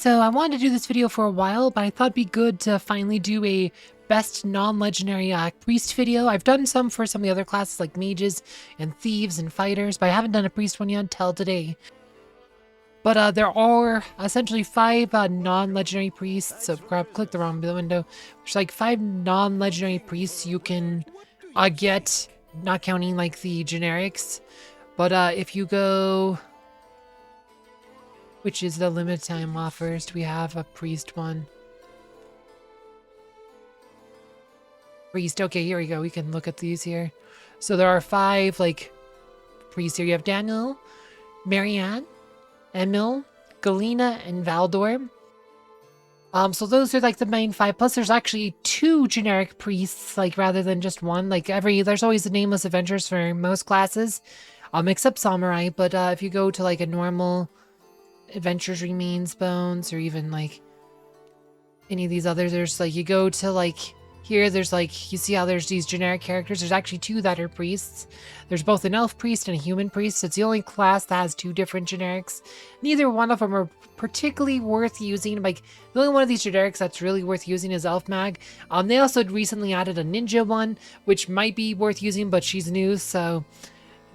So I wanted to do this video for a while, but I thought it'd be good to finally do a best non-legendary priest video. I've done some for some of the other classes like mages and thieves and fighters, but I haven't done a priest one yet until today. But there are essentially 5 non-legendary priests. So click the wrong window. There's like 5 non-legendary priests you can get, not counting like the generics. But if you go, which is the limited time offers, we have a priest one. Priest, okay, here we go. We can look at these here. So there are 5 like priests here. You have Daniel, Marianne, Emil, Galina, and Valdor. So those are like the main 5. Plus there's actually 2 generic priests, like rather than just one. Like there's always the nameless adventures for most classes, except samurai. But if you go to like a normal adventures remains bones, or even like any of these others, there's like, you go to like here, there's like, you see how there's these generic characters. There's actually 2 that are priests. There's both an elf priest and a human priest. It's the only class that has 2 different generics. Neither one of them are particularly worth using. Like, the only one of these generics that's really worth using is elf mag. They also recently added a ninja one, which might be worth using, but she's new, so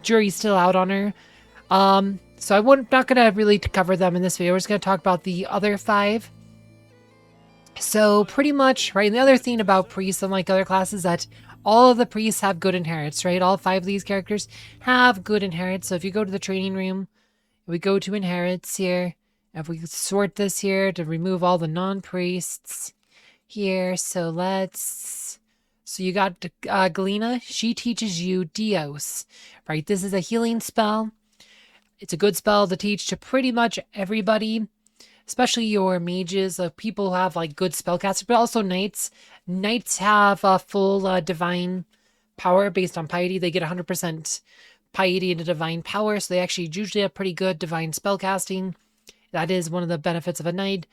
jury's still out on her. So I'm not gonna really cover them in this video. We're just gonna talk about the other 5. So pretty much, right, and the other thing about priests, unlike other classes, that all of the priests have good inherits, right? All 5 of these characters have good inherits. So if you go to the training room, we go to inherits here. If we sort this here to remove all the non-priests here. So you got Galina. She teaches you Dios, right? This is a healing spell. It's a good spell to teach to pretty much everybody, especially your mages, people who have like good spellcasters, but also knights. Knights have a full divine power based on piety. They get 100% piety into divine power, so they actually usually have pretty good divine spellcasting. That is one of the benefits of a knight.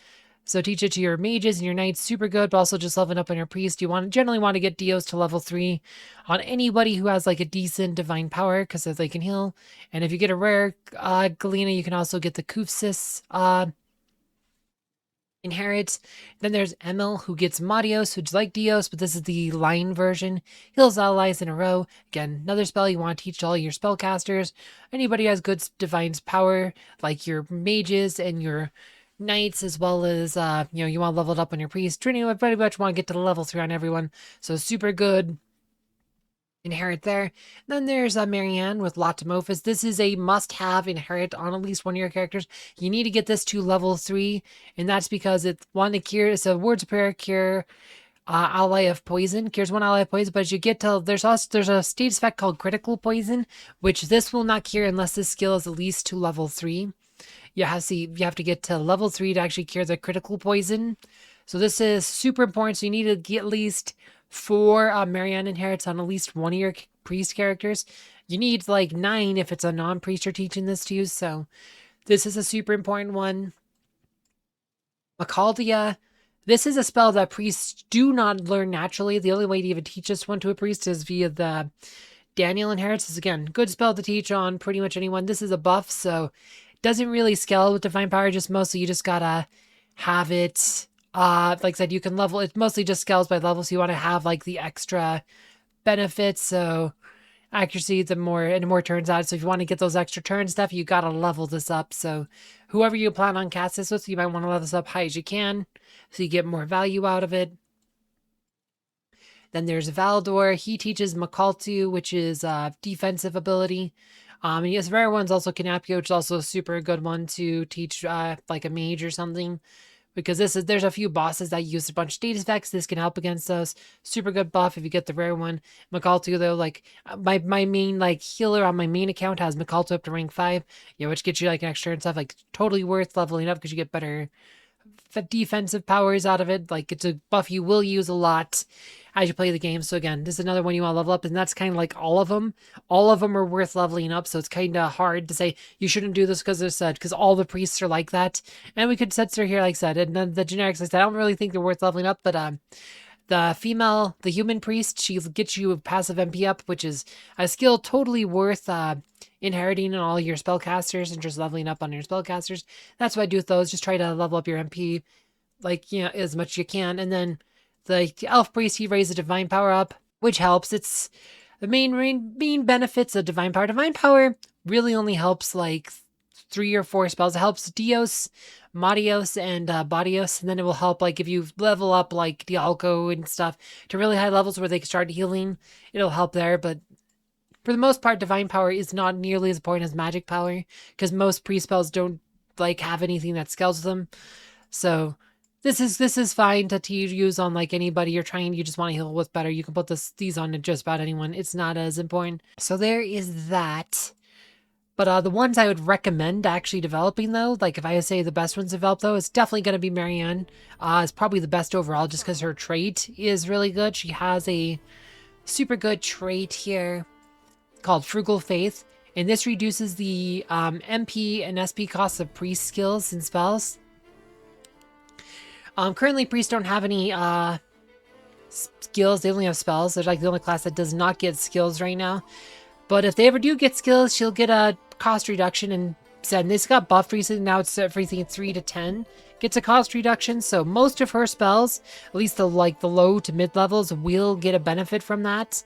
So teach it to your mages and your knights, super good, but also just leveling up on your priest. You generally want to get Dios to level 3 on anybody who has like a decent divine power, because they can heal. And if you get a rare Galina, you can also get the Kufsis inherit. Then there's Emil, who gets Marios, who's like Dios, but this is the line version. Heals allies in a row. Again, another spell you want to teach to all your spellcasters. Anybody who has good divine power, like your mages and your knights, as well as you want to level it up on your priest. Pretty much want to get to the level 3 on everyone. So super good inherit there. Then there's Marianne with Latimofis. This is a must-have inherit on at least one of your characters. You need to get this to level 3, and that's because it's a words of prayer, cure ally of poison. Cures 1 ally of poison, but as you get to, there's a status effect called critical poison, which this will not cure unless this skill is at least to level 3. You have to get to level 3 to actually cure the critical poison. So this is super important. So you need to get at least 4 Marianne inherits on at least one of your priest characters. You need like 9 if it's a non-priest you're teaching this to. So this is a super important one. Macaldia. This is a spell that priests do not learn naturally. The only way to even teach this one to a priest is via the Daniel inherits. Is again, good spell to teach on pretty much anyone. This is a buff, so it doesn't really scale with divine power. Just mostly you just gotta have it. Like I said, you can level it. Mostly just scales by level, so you want to have like the extra benefits. So accuracy, the more turns out. So if you want to get those extra turn stuff, you gotta level this up. So whoever you plan on cast this with, you might want to level this up high as you can, so you get more value out of it. Then there's Valdor. He teaches Makaltu, which is defensive ability. And yes, rare ones also Canapio, which is also a super good one to teach like a mage or something. Because there's a few bosses that use a bunch of status effects. This can help against those. Super good buff if you get the rare one. Makaltu, though, like my main like healer on my main account has Makaltu up to rank 5, which gets you like an extra and stuff. Like totally worth leveling up because you get better defensive powers out of it. Like it's a buff you will use a lot as you play the game. So again, this is another one you want to level up, and that's kind of like all of them. All of them are worth leveling up, so it's kind of hard to say you shouldn't do this because all the priests are like that. And we could sit here, like I said, and then the generics, like I said, I don't really think they're worth leveling up, but The human priest, she gets you a passive MP up, which is a skill totally worth inheriting in all your spellcasters and just leveling up on your spellcasters. That's what I do with those. Just try to level up your MP, like, you know, as much as you can. And then the elf priest, he raises a divine power up, which helps. It's the main benefits of divine power. Divine power really only helps like 3 or 4 spells. It helps Dios, Marios, and Badios, and then it will help like if you level up like Dialco and stuff to really high levels where they can start healing, it'll help there. But for the most part, divine power is not nearly as important as magic power, because most pre-spells don't like have anything that scales them. So this is fine to use on like anybody you just want to heal with better. You can put these on to just about anyone. It's not as important. So there is that. But the ones I would recommend actually developing, though, like if I say the best ones to develop, though, it's definitely going to be Marianne. It's probably the best overall just because her trait is really good. She has a super good trait here called Frugal Faith, and this reduces the MP and SP costs of priest skills and spells. Currently, priests don't have any skills. They only have spells. They're like the only class that does not get skills right now. But if they ever do get skills, she'll get a cost reduction, and this got buffed recently. Now it's everything 3 to 10 gets a cost reduction. So most of her spells, at least the low to mid levels, will get a benefit from that.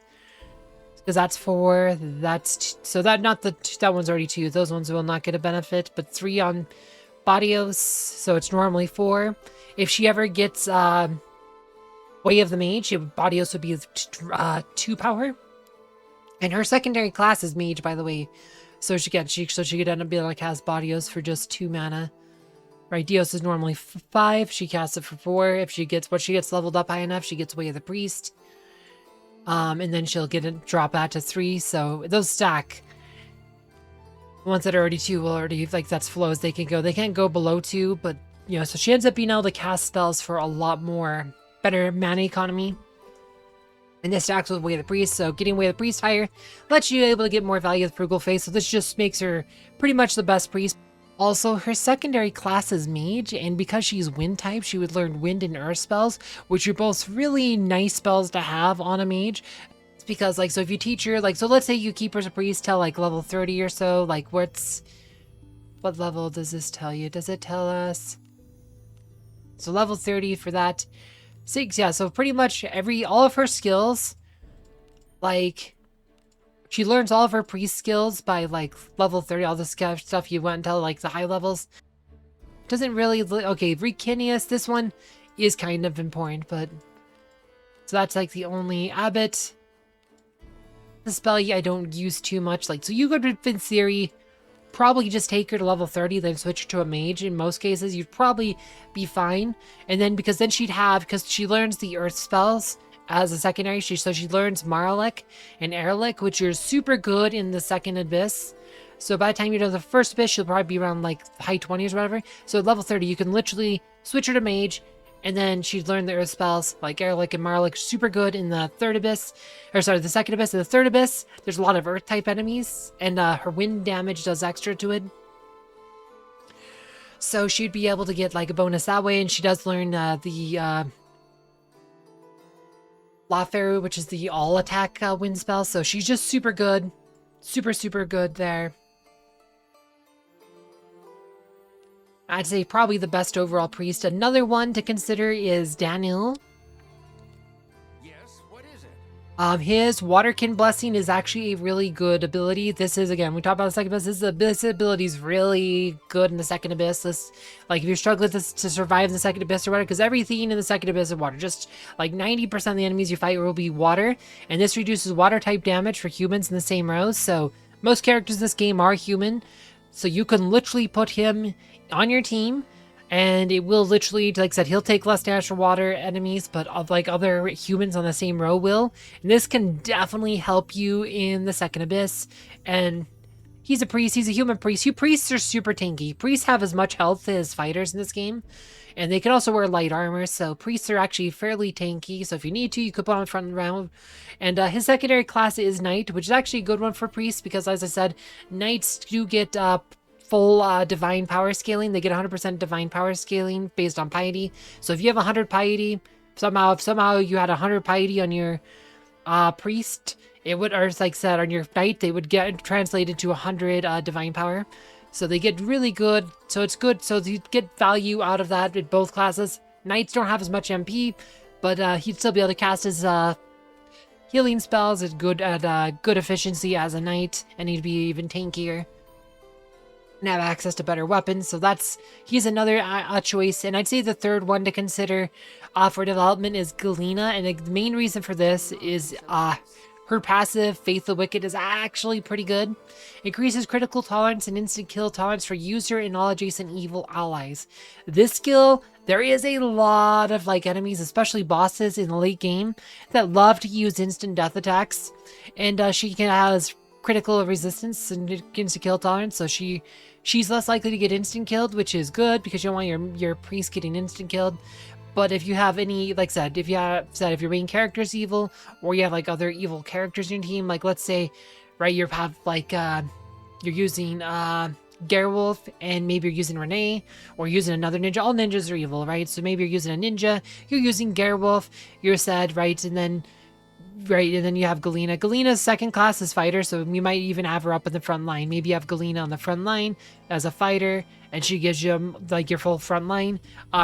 Because that one's already 2. Those ones will not get a benefit, but 3 on Badios, so it's normally 4. If she ever gets Way of the Mage, Badios would be 2 power. And her secondary class is Mage, by the way. So she could end up being like has Badios for just 2 mana. Right, Dios is normally 5. She casts it for 4. If she gets leveled up high enough, she gets Way of the Priest. And then she'll drop that to 3. So those stack. The ones that are already 2 will already, like, that's flows. They can't go below 2, but you know, so she ends up being able to cast spells for a lot more better mana economy. And this stacks with Way of the Priest, so getting Way of the Priest higher lets you able to get more value with Frugal Faith, so this just makes her pretty much the best priest. Also, her secondary class is Mage, and because she's Wind type, she would learn Wind and Earth spells, which are both really nice spells to have on a Mage. It's because, like, so if you teach her, like, so let's say you keep her as a priest till, like, level 30 or so, like, what level does this tell you? Does it tell us? So level 30 for that. 6, yeah, so pretty much all of her skills, like, she learns all of her priest skills by, like, level 30, all the stuff you went until, like, the high levels. Doesn't really, okay, Recinius, this one is kind of important, but, so that's, like, the only Abbot. The spell I don't use too much, like, so you could, in theory, probably just take her to level 30, then switch her to a mage. In most cases, you'd probably be fine. And then, because she learns the earth spells as a secondary, she learns Maralik and Erlik, which are super good in the second abyss. So by the time you're done the first abyss, she'll probably be around like high 20s or whatever. So at level 30, you can literally switch her to mage, and then she'd learn the earth spells like Erlik and Marlik, super good in the third abyss, or sorry, the second abyss. In the third abyss, there's a lot of earth type enemies, and her wind damage does extra to it. So she'd be able to get like a bonus that way, and she does learn the Laferu, which is the all attack wind spell. So she's just super good, super good there. I'd say probably the best overall priest. Another one to consider is Daniel. Yes, what is it? His Waterkin Blessing is actually a really good ability. This is, again, we talked about the second abyss. This ability is really good in the second abyss. Like, if you're struggling to survive in the second abyss or whatever, because everything in the second abyss is water. Just like 90% of the enemies you fight will be water, and this reduces water type damage for humans in the same rows. So most characters in this game are human, so you can literally put him on your team, and it will literally, like I said, he'll take less damage from water enemies, but like other humans on the same row will. And this can definitely help you in the second abyss. And he's a priest, he's a human priest. Priests are super tanky. Priests have as much health as fighters in this game, and they can also wear light armor, so priests are actually fairly tanky. So if you need to, you could put on front round. And his secondary class is Knight, which is actually a good one for priests, because as I said, Knights do get full divine power scaling. They get 100% divine power scaling based on piety. So if you have 100 piety, somehow you had 100 piety on your priest, it would, or like said, on your knight, they would get translated to 100 divine power. So they get really good. So it's good. So you get value out of that in both classes. Knights don't have as much MP, but he'd still be able to cast his healing spells at good efficiency as a knight, and he'd be even tankier and have access to better weapons. So he's another choice. And I'd say the third one to consider for development is Galina, and the main reason for this is her passive, Faith the Wicked, is actually pretty good. Increases critical tolerance and instant kill tolerance for user and all adjacent evil allies. This skill, there is a lot of enemies, especially bosses in the late game, that love to use instant death attacks. And she has critical resistance and instant kill tolerance, so she's less likely to get instant killed, which is good because you don't want your priest getting instant killed. But if you have any, if your main character is evil, or you have other evil characters in your team, let's say, right, you're using Gerewolf, and maybe you're using Renee, or using another ninja. All ninjas are evil, right? So maybe you're using a ninja, you're using Gerewolf, you're said, right, and then you have Galina. Galina's second class is fighter, so you might even have her up in the front line. Maybe you have Galina on the front line as a fighter, and she gives you your full front line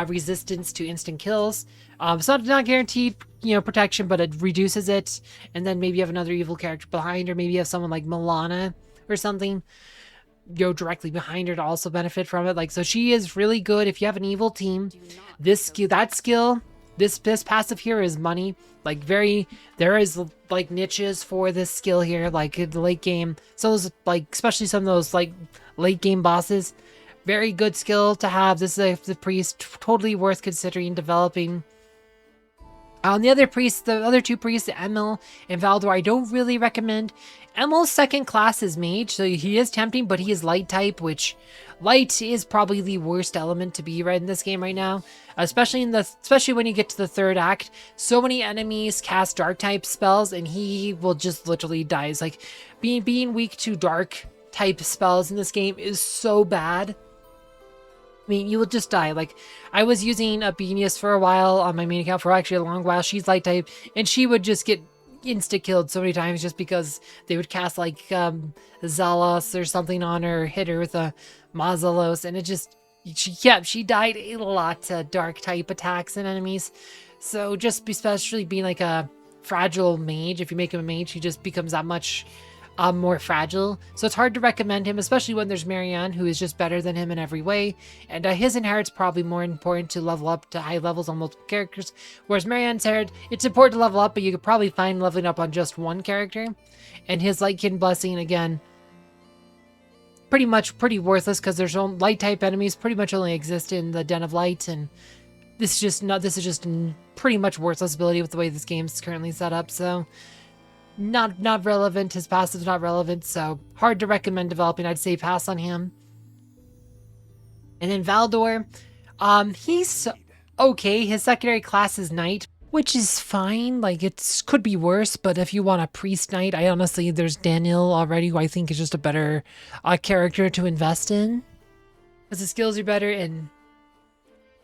resistance to instant kills. It's not guaranteed, protection, but it reduces it. And then maybe you have another evil character behind her. Maybe you have someone like Milana or something, directly behind her to also benefit from it. So she is really good if you have an evil team. This passive here is money. There is niches for this skill here, in the late game. So those, especially some of those late game bosses, very good skill to have. This is the priest, totally worth considering developing. The other two priests, Emil and Valdor, I don't really recommend. Emil's second class is mage, so he is tempting, but he is light type, which light is probably the worst element to be right in this game right now. Especially when you get to the third act, so many enemies cast dark type spells, and he will just literally die. It's being weak to dark type spells in this game is so bad. I mean, you will just die. I was using a Beanius for a while on my main account for actually a long while. She's light type, and she would just get insta-killed so many times just because they would cast Zalos or something on her, hit her with a Mausoleos, and it just, she died a lot to dark type attacks and enemies. So just especially being a fragile mage, if you make him a mage, he just becomes that much more fragile. So it's hard to recommend him, especially when there's Marianne, who is just better than him in every way. And his inherit's probably more important to level up to high levels on multiple characters. Whereas Marianne's inherit, it's important to level up, but you could probably find leveling up on just one character. And his Lightkin Blessing, again, pretty worthless, because there's light type enemies pretty much only exist in the Den of Light, and this is just pretty much worthless ability with the way this game's currently set up. So not relevant. His passive's not relevant, so hard to recommend developing. I'd say pass on him. And then Valdor, he's okay. His secondary class is Knight, which is fine. It could be worse, but if you want a priest Knight, there's Daniel already, who I think is just a better character to invest in, because his skills are better, and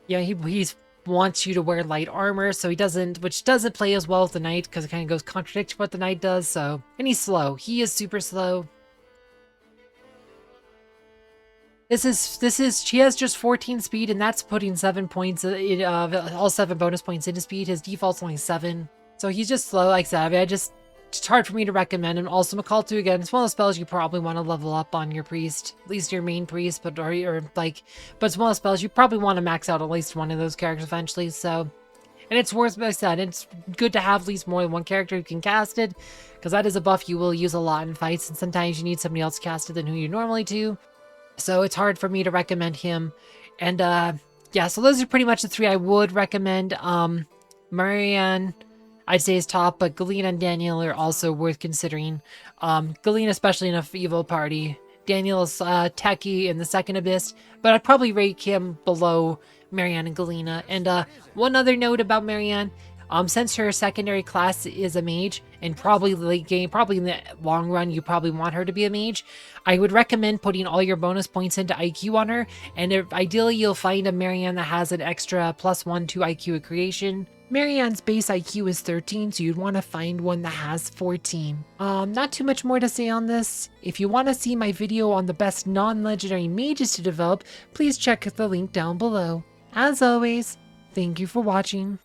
yeah, he's wants you to wear light armor, so which doesn't play as well with the knight, because it kind of goes contradicts what the knight does. So, and he's slow. He is super slow. She has just 14 speed, and that's putting 7 points, all 7 bonus points into speed. His default's only 7, so he's just slow like that. It's hard for me to recommend him. Also, McCall 2, again, it's one of those spells you probably want to level up on your priest, at least your main priest, but it's one of those spells you probably want to max out at least one of those characters eventually. So, and it's worth, like I said, it's good to have at least more than one character who can cast it, because that is a buff you will use a lot in fights, and sometimes you need somebody else to cast it than who you normally do. So it's hard for me to recommend him. And yeah, so those are pretty much the 3 I would recommend. Marianne, I'd say is top, but Galina and Daniel are also worth considering. Galina, especially in a evil party. Daniel's techie in the second abyss, but I'd probably rate him below Marianne and Galina. And one other note about Marianne, Since her secondary class is a mage, and probably late game, probably in the long run, you probably want her to be a mage, I would recommend putting all your bonus points into IQ on her, and ideally you'll find a Marianne that has an extra +1 to IQ at creation. Marianne's base IQ is 13, so you'd want to find one that has 14. Not too much more to say on this. If you want to see my video on the best non-legendary mages to develop, please check the link down below. As always, thank you for watching.